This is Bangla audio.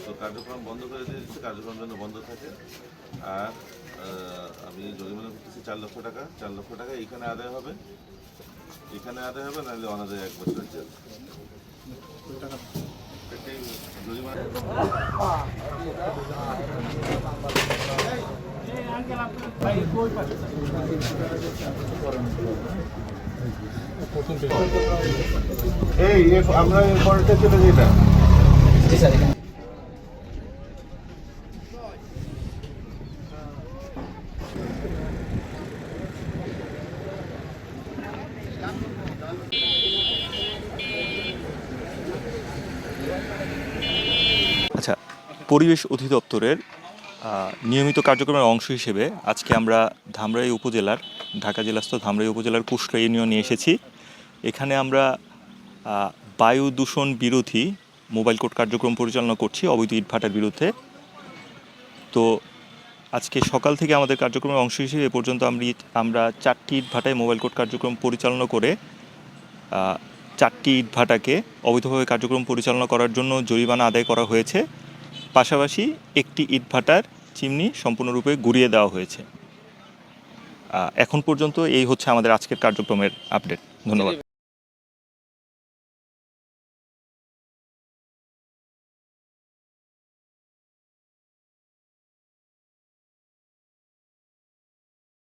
তো কার্যক্রম বন্ধ করে দিয়েছে, কার্যক্রম যেন বন্ধ থাকে। আর আমি জরিমানা করতেছি 4 লক্ষ টাকা। 4 লক্ষ টাকা এখানে আদায় হবে, নাহলে অনাদায় 1 বছরের জেল। এটাই জরিমানা। আমরা পরেরটা চলে যাই না। আচ্ছা, পরিবেশ অধিদপ্তরের নিয়মিত কার্যক্রমের অংশ হিসেবে আজকে আমরা ধামরাই উপজেলার, ঢাকা জেলাস্থ ধামরাই উপজেলার কুশরা ইউনিয়নে এসেছি। এখানে আমরা বায়ু দূষণ বিরোধী মোবাইল কোর্ট কার্যক্রম পরিচালনা করছি অবৈধ ইটভাটার বিরুদ্ধে। তো আজকে সকাল থেকে আমাদের কার্যক্রমের অংশ হিসেবে এ পর্যন্ত আমরা 4টি ইটভাটায় মোবাইল কোর্ট কার্যক্রম পরিচালনা করে 4টি ইটভাটাকে অবৈধভাবে কার্যক্রম পরিচালনা করার জন্য জরিমানা আদায় করা হয়েছে। পাশাপাশি একটি ইটভাটার চিমনি সম্পূর্ণরূপে গুঁড়িয়ে দেওয়া হয়েছে। এখন পর্যন্ত এই হচ্ছে আমাদের আজকের কার্যক্রমের আপডেট। ধন্যবাদ।